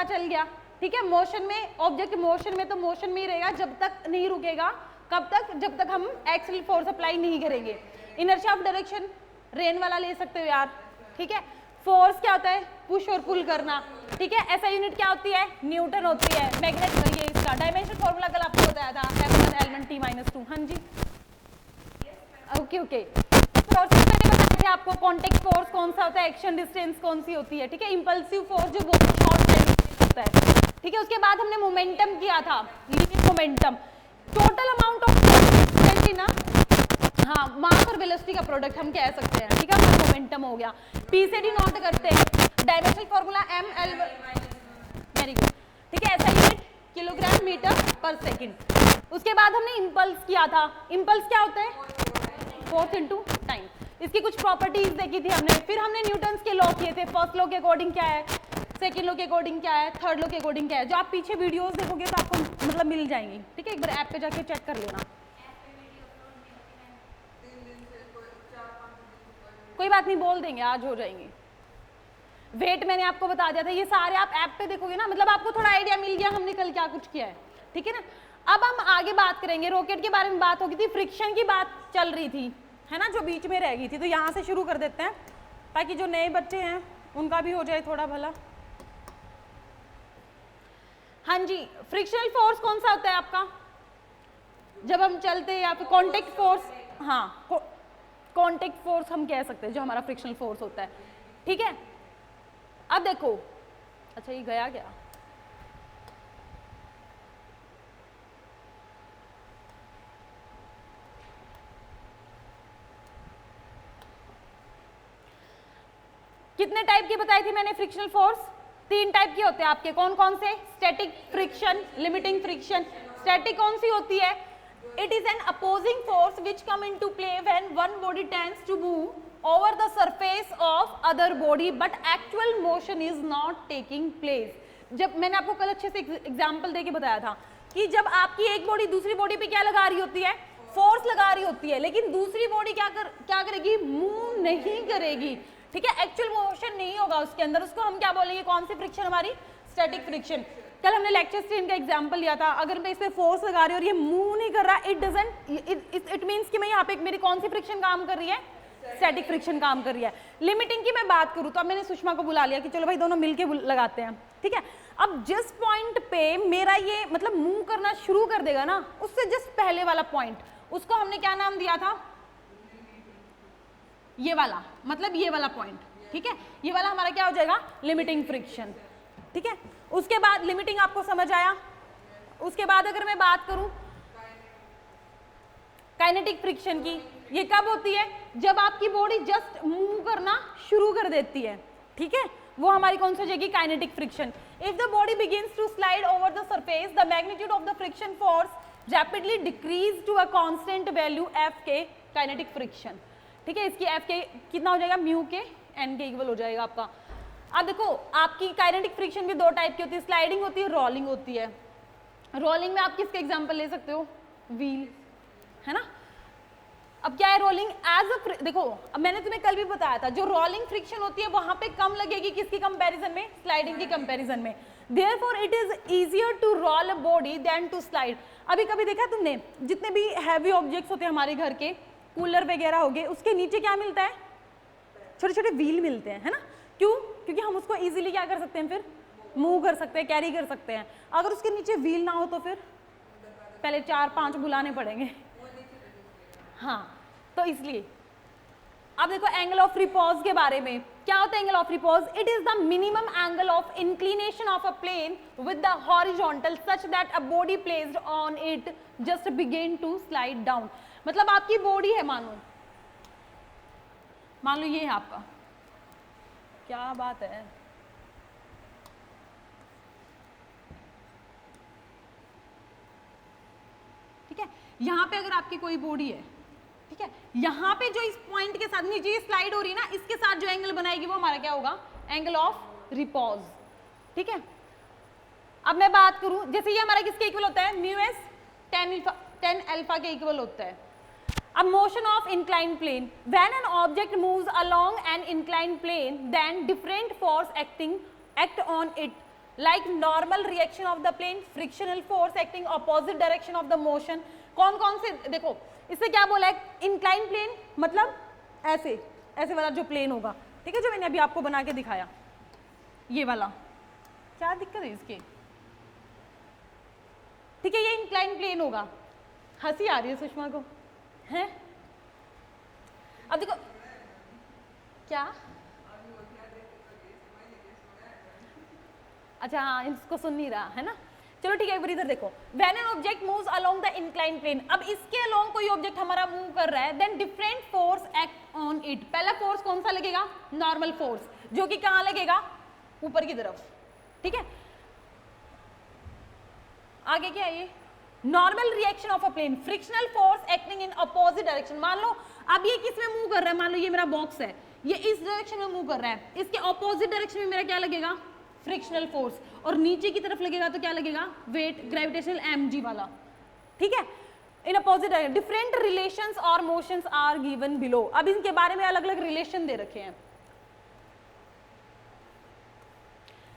पता चल गया, ठीक है। मोशन में, ऑब्जेक्ट मोशन में तो मोशन में ही रहेगा जब तक नहीं रुकेगा, कब तक, जब तक हम एक्सियल फोर्स अप्लाई नहीं करेंगे। इनर्शिया ऑफ डायरेक्शन रेन वाला ले सकते हो यार, ठीक है। फोर्स क्या होता है, पुश और पुल करना, ठीक है। ऐसा यूनिट क्या होती है, न्यूटन होती है। मैग्नेट, ये इसका डायमेंशन फॉर्मूला कल आपको बताया था, F1 L1 T - 2। हाँ जी, ओके ओके। फोर्स मैंने बताया था आपको, कॉन्टेक्ट फोर्स कौन सा होता है, एक्शन डिस्टेंस कौन सी होती है, ठीक है। इंपल्सिव फोर्स जो बहुत शॉर्ट टाइम होता है, ठीक है। उसके बाद हमने मोमेंटम किया था, linear momentum, total amount of ना, हाँ, मास और वेलोसिटी का प्रोडक्ट हम कह सकते हैं, ठीक है। हमारा मोमेंटम हो गया। पी से डी नोट करते हैं, dimensional formula ml, very good, ठीक है। ऐसा यूनिट किलोग्राम मीटर पर सेकंड। उसके बाद हमने इंपल्स किया था। इंपल्स क्या होता है, फोर्स इनटू टाइम। इसकी कुछ प्रॉपर्टीज देखी थी हमने। फिर हमने न्यूटन्स के लॉ किए थे। फर्स्ट लॉ के अकॉर्डिंग क्या है, सेकंड लॉ के अकॉर्डिंग क्या है, थर्ड लॉ के अकॉर्डिंग क्या है। जो आप पीछे वीडियोस देखोगे तो आपको मतलब मिल जाएंगी, ठीक है। एक बार ऐप पे जाके चेक कर लेना। कोई बात नहीं, बोल देंगे, आज हो जाएंगे। वेट मैंने आपको बता दिया था, ये सारे आप ऐप पे देखोगे ना, मतलब आपको थोड़ा आइडिया मिल गया हमने कल क्या कुछ किया है, ठीक है ना। अब हम आगे बात करेंगे, रॉकेट के बारे में बात होगी थी, फ्रिक्शन की बात चल रही थी, है ना, जो बीच में रह गई थी। तो यहाँ से शुरू कर देते हैं ताकि जो नए बच्चे हैं उनका भी हो जाए थोड़ा भला। हाँ जी, फ्रिक्शनल फोर्स कौन सा होता है आपका, जब हम चलते हैं, या फिर कॉन्टेक्ट फोर्स, हाँ, कॉन्टेक्ट फोर्स हम कह सकते हैं जो हमारा फ्रिक्शनल फोर्स होता है, ठीक है। अब देखो, अच्छा ये गया क्या, कितने टाइप की बताई थी मैंने फ्रिक्शनल फोर्स, 3 टाइप के होते हैं आपके। कौन कौन से, static friction, limiting friction. Static कौन सी होती है, it is an opposing force which come into play when one body tends to move over the surface of other body but actual motion is not taking place। जब मैंने आपको कल अच्छे से example देके बताया था कि जब आपकी एक बॉडी दूसरी बॉडी पे क्या लगा रही होती है, फोर्स लगा रही होती है, लेकिन दूसरी बॉडी क्या करेगी, मूव नहीं करेगी, ठीक है। एक्चुअल मोशन नहीं होगा उसके अंदर, उसको हम क्या बोलेंगे, कौन सी फ्रिक्शन हमारी, स्टैटिक फ्रिक्शन। कल हमने लेक्चर स्ट्रीम का एग्जांपल लिया था। अगर मैं इस पे फोर्स लगा रही हूँ और ये मूव नहीं कर रहा, इट मींस कि मैं यहाँ पे मेरी कौन सी फ्रिक्शन काम कर रही है, स्टैटिक फ्रिक्शन काम कर रही है। लिमिटिंग की मैं बात करूँ तो अब मैंने सुषमा को बुला लिया कि चलो भाई दोनों मिलके लगाते हैं, ठीक है। अब जिस पॉइंट पे मेरा ये मतलब मूव करना शुरू कर देगा ना, उससे जस्ट पहले वाला पॉइंट, उसको हमने क्या नाम दिया था, ये वाला, मतलब ये वाला पॉइंट, ठीक है। ये वाला हमारा क्या हो जाएगा, लिमिटिंग फ्रिक्शन, ठीक है। उसके बाद लिमिटिंग आपको समझ आया। उसके बाद अगर मैं बात करूं काइनेटिक फ्रिक्शन की, ये कब होती है, जब आपकी बॉडी जस्ट मूव करना शुरू कर देती है, ठीक है, वो हमारी कौन सी हो जाएगी, kinetic friction. If the body begins to slide over the surface, the magnitude of the friction force rapidly decrease to a constant value F K, kinetic friction, ठीक है। इसकी एफ के कितना हो जाएगा, म्यू के एन के इक्वल हो जाएगा आपका। अब देखो, आपकी काइनेटिक फ्रिक्शन भी 2 टाइप की होती है, स्लाइडिंग होती है, रोलिंग होती है। रोलिंग में आप किसके एग्जांपल ले सकते हो, व्हील, है ना। अब क्या है रोलिंग, एज अ, देखो अब मैंने तुम्हें कल भी बताया था, जो रोलिंग फ्रिक्शन होती है वहां पे कम लगेगी किसकी कंपैरिजन में, स्लाइडिंग की कंपैरिजन में। Therefore it is easier to roll a body than to slide. अभी कभी देखा तुमने, जितने भी हैवी ऑब्जेक्ट्स होते हैं हमारे घर के, कूलर वगैरह हो गए, उसके नीचे क्या मिलता है, छोटे छोटे व्हील मिलते हैं, है ना। क्यों, क्योंकि हम उसको इजीली क्या कर सकते हैं, फिर मूव कर सकते हैं, कैरी कर सकते हैं। अगर उसके नीचे व्हील ना हो तो फिर पहले 4-5 बुलाने पड़ेंगे, हाँ, तो इसलिए। अब देखो एंगल ऑफ रिपोज के बारे में, क्या होता है angle of repose, it is the minimum angle of inclination of a plane with the horizontal such that a body placed on it just begin to slide down. मतलब आपकी body है, मान लो ये है आपका, क्या बात है, ठीक है। यहां पे अगर आपकी कोई बॉडी है, ठीक है, यहां पे जो इस पॉइंट के साथ नीचे स्लाइड हो रही है ना, इसके साथ जो एंगल बनाएगी वो हमारा क्या होगा, एंगल ऑफ रिपोज, ठीक है। अब मैं बात करूं, जैसे ये हमारा किसके इक्वल होता है, म्यू एस 10 अल्फा के इक्वल होता है। अब motion of inclined plane, when an object moves along an inclined plane then different force act on it like normal reaction of the plane, frictional force acting opposite direction of the motion. कौन कौन से, देखो इससे क्या बोला है, incline plane मतलब ऐसे ऐसे वाला जो प्लेन होगा, ठीक है, जो मैंने अभी आपको बना के दिखाया, ये वाला। क्या दिक्कत है इसके, ठीक है, ये इंक्लाइन प्लेन होगा। हंसी आ रही है सुषमा को, है? अब देखो क्या, अच्छा हाँ, इसको सुन नहीं रहा है ना, चलो ठीक है, एक बार इधर देखो। When an object moves along the incline plane, अब इसके अलोंग कोई ऑब्जेक्ट हमारा मूव कर रहा है, then different force act on it. पहला फोर्स कौन सा लगेगा, नॉर्मल फोर्स, जो कि कहाँ लगेगा, ऊपर की तरफ, ठीक है। आगे क्या है ये, normal reaction of a plane, frictional force acting in opposite direction. मान लो अब ये किस में मूव कर रहा है, मान लो ये मेरा बॉक्स है, ये इस डायरेक्शन में मूव कर रहा है, इसके अपोजिट डायरेक्शन में मेरा क्या लगेगा, फ्रिक्शनल फोर्स, और नीचे की तरफ लगेगा तो क्या लगेगा, वेट, ग्रेविटेशनल mg वाला, ठीक है। इन अपोजिट डिफरेंट रिलेशंस और मोशंस आर गिवन बिलो। अब इनके बारे में अलग अलग रिलेशन दे रखे हैं।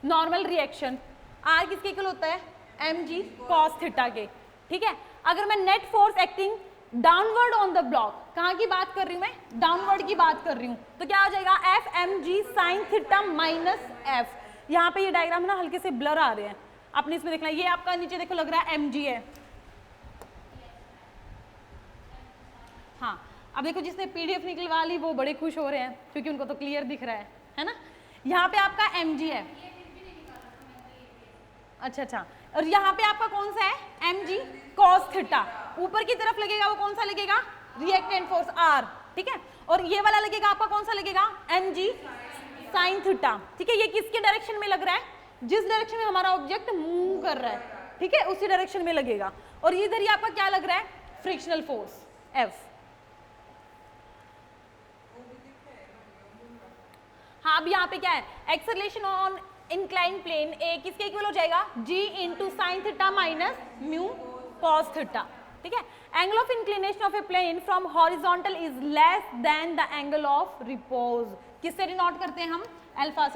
नॉर्मल रिएक्शन आर किसके इक्वल होता है, mg cos थीटा के, ठीक है। अगर मैं net force acting downward on the block, कहाँ की बात कर रही हूँ मैं, डाउनवर्ड की बात कर रही हूँ, तो क्या हो जाएगा, F mg sin theta minus F. यहाँ पे ये डायग्राम ना हल्के से ब्लर आ रहे हैं, आपने इसमें देखना, ये आपका नीचे देखो लग रहा है mg है, हाँ। अब देखो जिसने पीडीएफ निकलवा ली वो बड़े खुश हो रहे हैं क्योंकि उनको तो क्लियर दिख रहा है ना। यहाँ पे आपका mg है, अच्छा, और यहाँ पे आपका कौन सा है, mg cos थीटा, ऊपर की तरफ लगेगा वो कौन सा लगेगा, रिएक्टेंट फोर्स r, ठीक है। और ये वाला लगेगा आपका कौन सा लगेगा, mg साइन थीटा, ठीक है। ये किसके डायरेक्शन में लग रहा है, जिस डायरेक्शन में हमारा ऑब्जेक्ट मूव कर रहा है, ठीक है, उसी डायरेक्शन में लगेगा। और इधर ही आपका क्या लग रहा है, फ्रिक्शनल फोर्स F। हाँ, अब यहाँ पे क्या है, acceleration on incline plane a किसके इक्वल हो जाएगा, g into sine theta minus mu cos theta, ठीक है। Angle of inclination of a plane from horizontal is less than the angle of repose. किससे डिनोट करते हैं हम, अल्फा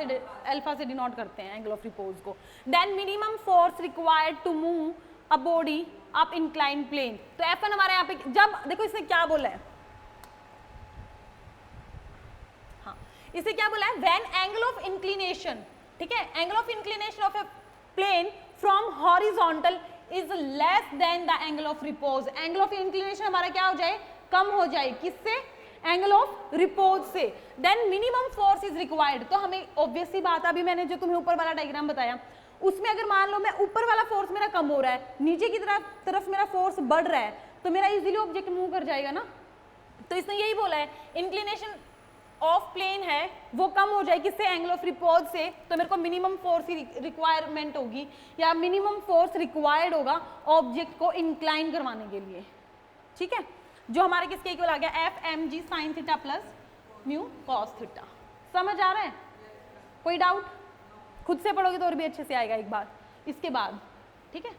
से डिनोट करते हैं एंगल ऑफ रिपोज को। Then minimum force required to move a body up incline plane. तो F1 हमारे यहाँ पे, जब देखो इसने क्या बोला है, हाँ इसे क्या बोला है, व्हेन एंगल ऑफ इंक्लिनेशन, ठीक है, angle of inclination of a plane from horizontal is less than the angle of repose. Angle of inclination हमारा क्या हो जाए, कम हो जाए, किससे, एंगल ऑफ रिपोज से। Then minimum force is required. तो हमें ऑब्वियस सी बात है, अभी मैंने जो तुम्हें ऊपर वाला डायग्राम बताया उसमें अगर मान लो मैं ऊपर वाला फोर्स मेरा कम हो रहा है, नीचे की तरफ मेरा फोर्स बढ़ रहा है, तो मेरा इजीली ऑब्जेक्ट मूव कर जाएगा ना। तो इसने यही बोला है, इंक्लिनेशन ऑफ प्लेन है वो कम हो जाए, किससे, एंगल ऑफ रिपोज से। तो मेरे को मिनिमम फोर्स की रिक्वायरमेंट होगी या मिनिमम फोर्स रिक्वायर्ड होगा ऑब्जेक्ट को इंक्लाइन करवाने के लिए, ठीक है। जो हमारे किसके इक्वल आ गया, F mg sine theta plus mu cos theta. समझ आ रहा है, कोई डाउट, खुद से पढ़ोगे तो और भी अच्छे से आएगा एक बार इसके बाद, ठीक है।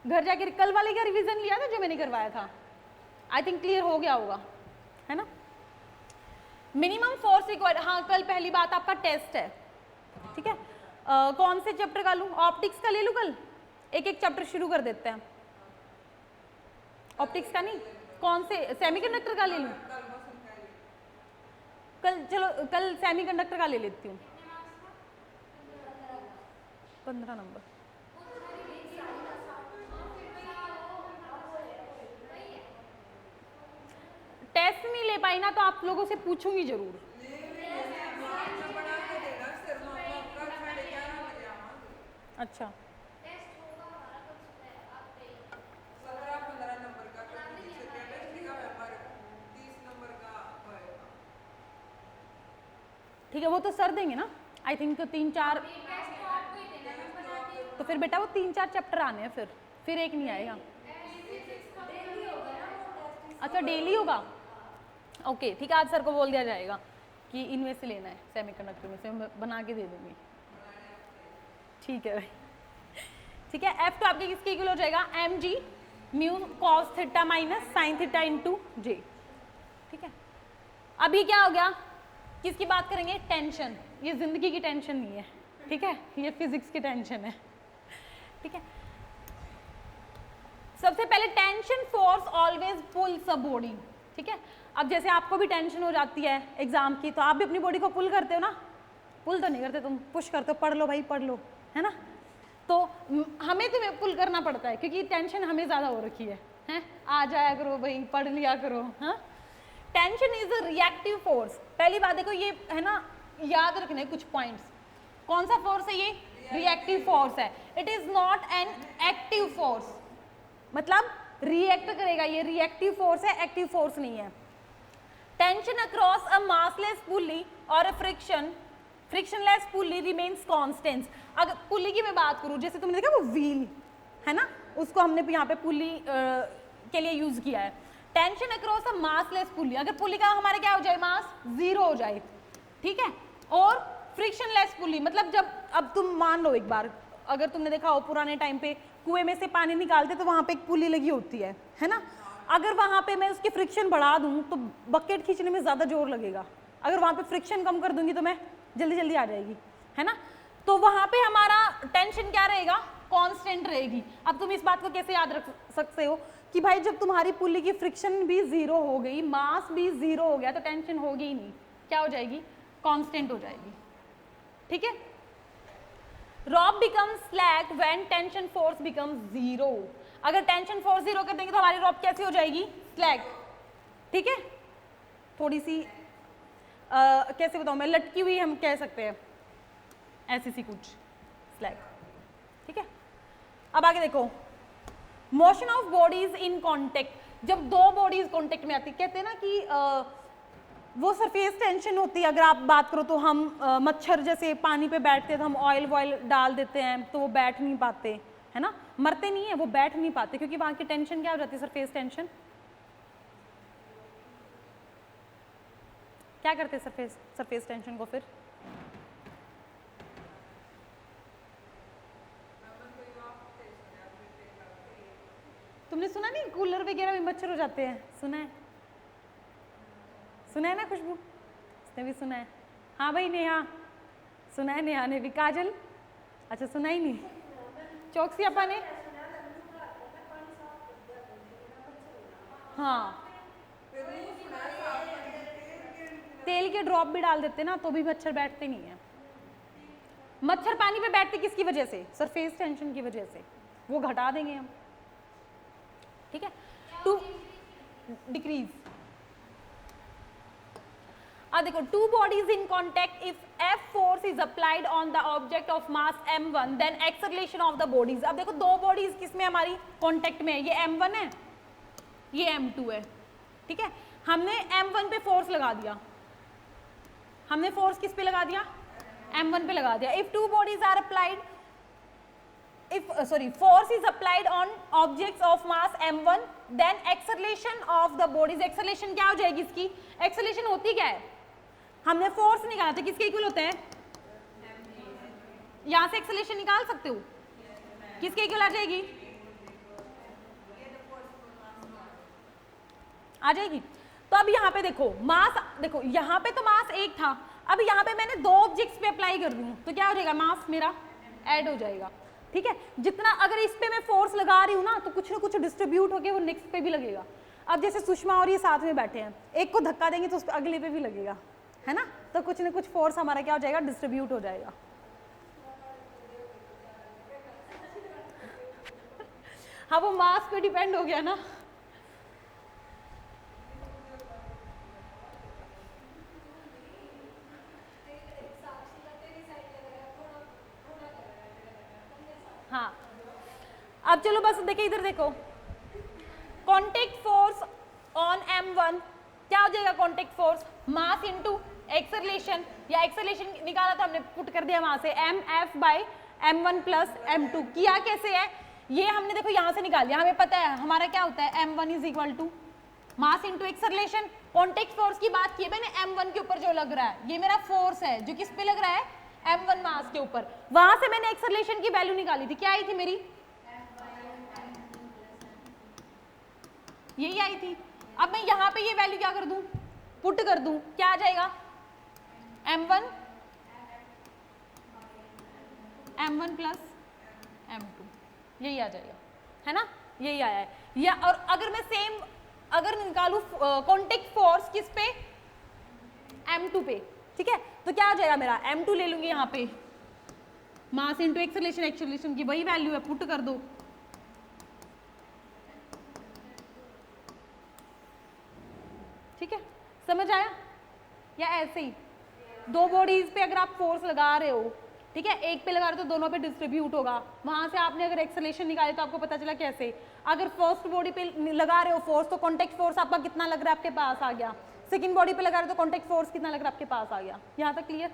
घर जाकर कल वाले का रिवीजन लिया था जो मैंने करवाया था, आई थिंक क्लियर हो गया होगा, है ना। मिनिमम फोर्स रिक्वायर्ड, हाँ कल पहली बात आपका टेस्ट है, ठीक है। कौन से चैप्टर का लूँ, ऑप्टिक्स का ले लूँ कल, एक एक चैप्टर शुरू कर देते हैं। ऑप्टिक्स का नहीं, कौन से, सेमीकंडक्टर का ले लूँ कल, चलो कल सेमीकंडक्टर का ले लेती हूँ, 15 नंबर। टेस्ट नहीं ले पाई ना तो आप लोगों से पूछूंगी जरूर। अच्छा, ठीक है, वो तो सर देंगे ना, आई थिंक 3-4, तो फिर बेटा वो 3-4 चैप्टर आने हैं, फिर एक नहीं आएगा। अच्छा डेली होगा, ओके ठीक है, आज सर को बोल दिया जाएगा कि इनमें से लेना है, सेमीकंडक्टर में से मैं बना के दे दूंगी, ठीक है भाई, ठीक है। एफ तो आपके किसके इक्वल हो जाएगा, mg mu cos theta minus sine theta into J, ठीक है। अभी क्या हो गया, किसकी बात करेंगे, टेंशन। ये जिंदगी की टेंशन नहीं है, ठीक है, ये फिजिक्स की टेंशन है, ठीक है। सबसे पहले tension force always pools a body, ठीक है। अब जैसे आपको भी टेंशन हो जाती है एग्जाम की, तो आप भी अपनी बॉडी को पुल करते हो ना, पुल तो नहीं करते तुम, पुश करते हो, पढ़ लो भाई पढ़ लो, है ना। तो हमें तुम्हें पुल करना पड़ता है क्योंकि टेंशन हमें ज्यादा हो रखी है, हैं? आ जाया करो भाई, पढ़ लिया करो, हाँ। Tension is a reactive force. पहली बात देखो, ये है ना, याद रखने कुछ पॉइंट्स। कौन सा फोर्स है ये? रिएक्टिव फोर्स है। It is not an active force, मतलब रिएक्ट करेगा, ये रिएक्टिव फोर्स है, एक्टिव फोर्स नहीं है। टेंशन अक्रॉस अ मासलेस पुली और अ फ्रिक्शनलेस पुली रिमेन्स कांस्टेंट। अगर पुली की मैं बात करूं, जैसे तुमने देखा वो व्हील है ना, उसको हमने यहाँ पे पुली के लिए यूज किया है। टेंशन अक्रॉस अ मासलेस पुली, अगर पुली का हमारा क्या हो जाए, मास 0 हो जाए, ठीक है। और फ्रिक्शनलेस पुली मतलब जब, अब तुम मान लो एक बार, अगर तुमने देखा हो पुराने टाइम पे कुएं में से पानी निकालते तो वहां पे एक पुली लगी होती है ना। अगर वहां पे मैं उसकी फ्रिक्शन बढ़ा दूं तो बकेट खींचने में ज्यादा जोर लगेगा, अगर वहां पे फ्रिक्शन कम कर दूंगी तो मैं जल्दी जल्दी आ जाएगी, है ना। तो वहां पे हमारा टेंशन क्या रहेगा, कांस्टेंट रहेगी। अब तुम इस बात को कैसे याद रख सकते हो कि भाई जब तुम्हारी पुली की फ्रिक्शन भी 0 हो गई, मास भी 0 हो गया, तो टेंशन होगी ही नहीं, क्या हो जाएगी, कांस्टेंट हो जाएगी, ठीक है। Rope becomes slack when tension force becomes 0। अगर टेंशन फोर्स 0 कर देंगे तो हमारी रॉप कैसी हो जाएगी, स्लैक, ठीक है। थोड़ी सी कैसे बताऊं मैं, लटकी हुई हम कह सकते हैं, ऐसी सी कुछ स्लैक, ठीक है। अब आगे देखो, motion of bodies in contact. जब दो बॉडीज कांटेक्ट में आती, कहते हैं ना कि वो सरफेस टेंशन होती है। अगर आप बात करो तो हम मच्छर जैसे पानी पे बैठते हैं तो हम ऑयल वॉयल डाल देते हैं तो वो बैठ नहीं पाते, है ना, मरते नहीं है, वो बैठ नहीं पाते क्योंकि वहां की टेंशन क्या हो जाती है, सरफेस टेंशन। क्या करते हैं सरफेस टेंशन को फिर, तुमने सुना नहीं कूलर वगैरह में मच्छर हो जाते हैं, सुना है ना खुशबू, उसने भी सुना है। हाँ भाई नेहा, सुना है नेहा ने भी। काजल, अच्छा सुना ही नहीं। चौकसी अपा ने, हाँ, तेल के ड्रॉप भी डाल देते ना तो भी मच्छर बैठते नहीं है। मच्छर पानी पे बैठते किसकी वजह से, सरफेस टेंशन की वजह से, वो घटा देंगे हम, ठीक है। टू डिक्रीज, देखो, two bodies in contact, if F force is applied on the object of mass m1 then acceleration of the bodies. अब देखो दो बॉडीज किसमें हमारी कॉन्टेक्ट में है, ये m1 है, ये m2 है, ठीक है। हमने m1 पे फोर्स लगा दिया, हमने फोर्स किस पे लगा दिया, m1 पे लगा दिया। If two bodies are applied, force is applied on objects of mass m1 then acceleration of the bodies, acceleration क्या हो जाएगी इसकी, acceleration होती क्या है, हमने फोर्स निकाला था, किसके इक्वल होता है, यहां से acceleration निकाल सकते हो, किसके इक्वल आ जाएगी, आ जाएगी। तो अब यहाँ पे देखो मास, देखो यहाँ पे तो मास एक था, अब यहाँ पे मैंने दो ऑब्जेक्ट्स पे अप्लाई कर दूं तो क्या हो जाएगा, मास मेरा ऐड हो जाएगा, ठीक है। जितना अगर इस पे मैं फोर्स लगा रही हूँ ना तो कुछ ना कुछ डिस्ट्रीब्यूट होके वो नेक्स्ट पे भी लगेगा। अब जैसे सुषमा और ये साथ में बैठे हैं, एक को धक्का देंगे तो उस पे अगले पे भी लगेगा, है ना, तो कुछ ना कुछ फोर्स हमारा क्या हो जाएगा, डिस्ट्रीब्यूट हो जाएगा। हाँ वो मास पे डिपेंड हो गया ना। हाँ अब चलो बस देखिए इधर देखो, कॉन्टेक्ट फोर्स ऑन m1 क्या हो जाएगा, contact force mass into acceleration, या एक्सेलरेशन निकाला था हमने, पुट कर दिया वहां से mf bye m1 plus m2। किया कैसे है, ये हमने देखो यहां से निकाल लिया, हमें पता है हमारा क्या होता है, m1 is equal to mass into acceleration. Contact force की बात की है मैंने, m1 के ऊपर जो लग रहा है ये मेरा फोर्स है, जो किस पे लग रहा है, m1 मास के ऊपर। वहां से मैंने एक्सेलरेशन की वैल्यू निकाली थी, क्या आई थी मेरी, यही आई थी। अब मैं यहाँ पे ये वैल्यू क्या कर दूं, पुट कर दूं, क्या आ जाएगा, m1 m1 प्लस m2, यही आ जाएगा, है ना, यही आया है। या और अगर मैं सेम अगर निकालूं कॉन्टेक्ट फोर्स किस पे, m2 पे, ठीक है, तो क्या हो जाएगा मेरा, m2 ले लूंगी यहाँ पे, मास इंटू एक्सेलरेशन, एक्सेलरेशन की वही वैल्यू है, पुट कर दो, ठीक है, समझ आया। या ऐसे ही दो बॉडीज पे अगर आप फोर्स लगा रहे हो, ठीक है, एक पे लगा रहे हो तो दोनों पे डिस्ट्रीब्यूट होगा, वहां से आपने अगर एक्सेलरेशन निकाले तो आपको पता चला कैसे, अगर फर्स्ट बॉडी पे लगा रहे हो फोर्स तो कॉन्टेक्ट फोर्स आपका कितना लग रहा है आपके पास आ गया, सेकंड बॉडी पे लगा रहे हो तो कॉन्टेक्ट फोर्स कितना लग रहा है आपके पास आ गया। यहाँ तक क्लियर।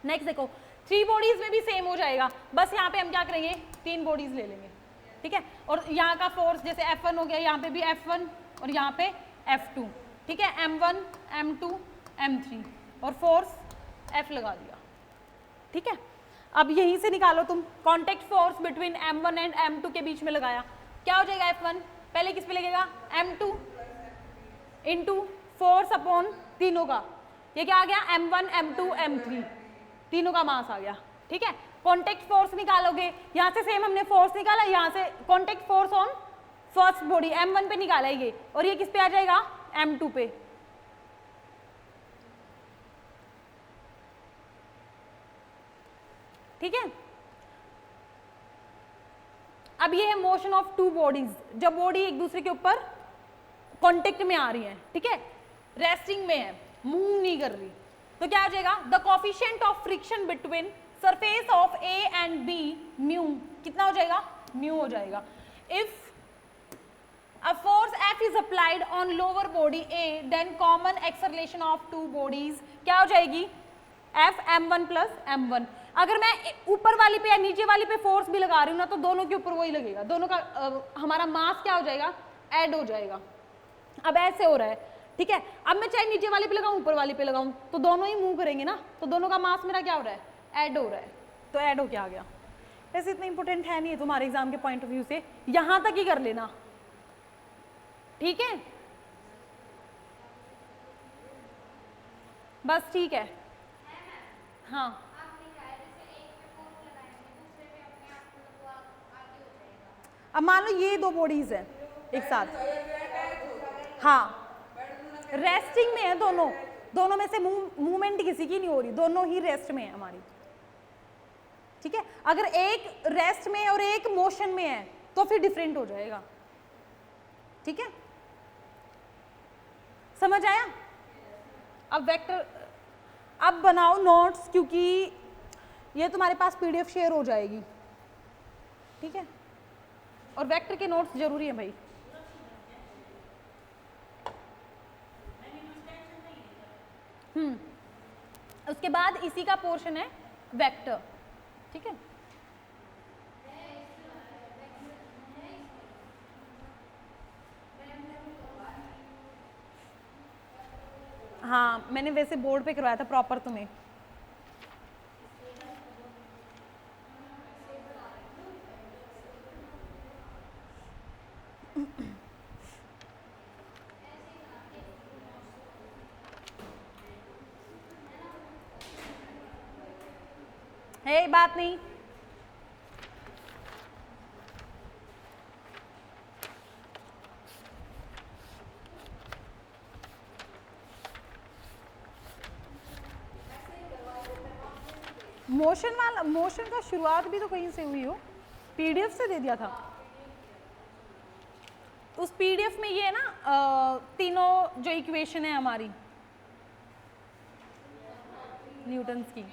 नेक्स्ट देखो, थ्री बॉडीज में भी सेम हो जाएगा, बस यहाँ पे हम क्या करेंगे, तीन बॉडीज ले लेंगे, ठीक है, और यहाँ का फोर्स जैसे F1 हो गया, यहाँ पे भी F1 और यहाँ पे F2, ठीक है, M1 M2 M3 और फोर्स F लगा दिया, ठीक है। अब यहीं से निकालो तुम, contact force between M1 and M2 के बीच में लगाया, क्या हो जाएगा F1 पहले किस पे लगेगा, M2 इंटू फोर्स अपॉन तीनों का, ये क्या आ गया, M1 M2 M3, तीनों का मास आ गया, ठीक है। कॉन्टेक्ट फोर्स निकालोगे, यहाँ से सेम हमने फोर्स निकाला, यहाँ से contact force on first body M1 पे निकाला ये, और ये किस पे आ जाएगा, M2 पे, ठीक है। अब ये है मोशन ऑफ टू बॉडीज, जब बॉडी एक दूसरे के ऊपर कांटेक्ट में आ रही है, ठीक है, रेस्टिंग में है, मूव नहीं कर रही, तो क्या हो जाएगा, the coefficient of friction between surface of A and B mu, कितना हो जाएगा, म्यू हो जाएगा। If a force F is applied on lower body A, then common acceleration of two bodies क्या हो जाएगी, F m1 plus m1। अगर मैं ऊपर वाली पे या नीचे वाली पे फोर्स भी लगा रही हूँ ना, तो दोनों के ऊपर वही लगेगा, दोनों का हमारा मास क्या हो जाएगा, ऐड हो जाएगा। अब ऐसे हो रहा है, ठीक है, अब मैं चाहे नीचे वाले पे लगाऊं ऊपर वाले पे लगाऊं तो दोनों ही मूव करेंगे ना, तो दोनों का मास मेरा क्या हो रहा है, ऐड हो रहा है, तो ऐड हो क्या आ गया। वैसे इतना इंपॉर्टेंट है नहीं है तुम्हारे एग्जाम के पॉइंट ऑफ व्यू से, यहां तक ही कर लेना, ठीक है, बस ठीक है। हाँ अब मान लो ये दो बॉडीज हैं एक साथ, हाँ रेस्टिंग में है दोनों, दोनों में से मूवमेंट किसी की नहीं हो रही, दोनों ही रेस्ट में है हमारी, ठीक है। अगर एक रेस्ट में और एक मोशन में है तो फिर डिफरेंट हो जाएगा, ठीक है, समझ आया। अब वेक्टर, अब बनाओ नोट्स, क्योंकि ये तुम्हारे पास PDF शेयर हो जाएगी, ठीक है, और वेक्टर के नोट्स जरूरी है भाई। उसके बाद इसी का पोर्शन है वेक्टर, ठीक है। हाँ मैंने वैसे बोर्ड पे करवाया था प्रॉपर तुम्हें, है बात नहीं। मोशन वाला, मोशन का शुरुआत भी तो कहीं से हुई हो, PDF से दे दिया था, उस PDF में ये है ना तीनों जो इक्वेशन है हमारी न्यूटन्स की,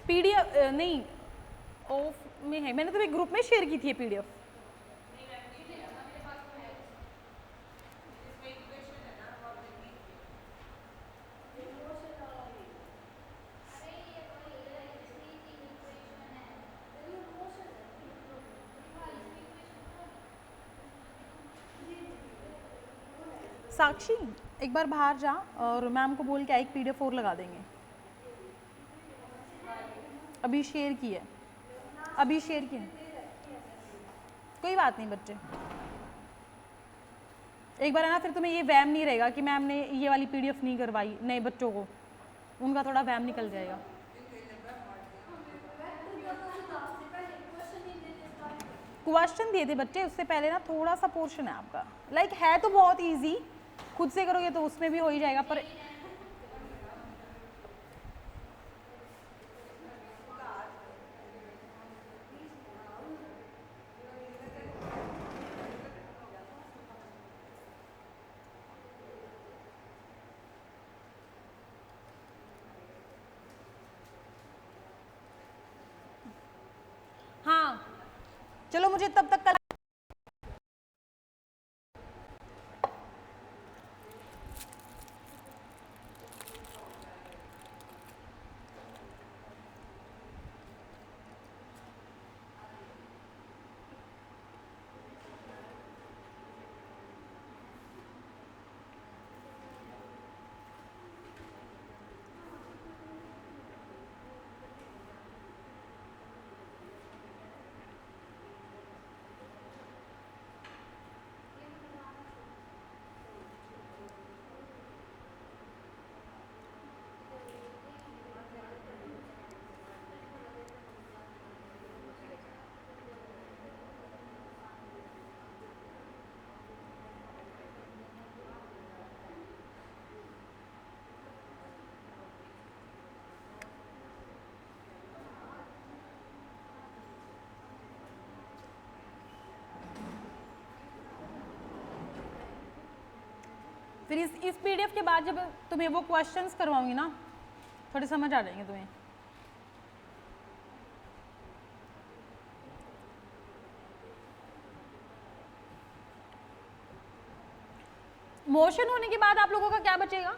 PDF नहीं ऑफ में है, मैंने तो एक ग्रुप में शेयर की थी PDF। साक्षी एक बार बाहर जा और मैम को बोल के एक PDF और लगा देंगे, अभी शेयर की है, अभी शेयर की है, कोई बात नहीं बच्चे। एक बार है ना, फिर तुम्हें ये वहम नहीं रहेगा कि मैम ने ये वाली पीडीएफ नहीं करवाई, नए बच्चों को उनका थोड़ा वहम निकल जाएगा। क्वेश्चन दिए थे बच्चे, उससे पहले ना थोड़ा सा पोर्शन है आपका, लाइक है तो बहुत इजी, खुद से करोगे तो उसमें भी हो ही जाएगा, पर हाँ चलो मुझे तब तक कल फिर इस पीडीएफ के बाद जब तुम्हें वो क्वेश्चंस करवाऊंगी ना, थोड़े समझ आ जाएंगे तुम्हें। मोशन होने के बाद आप लोगों का क्या बचेगा?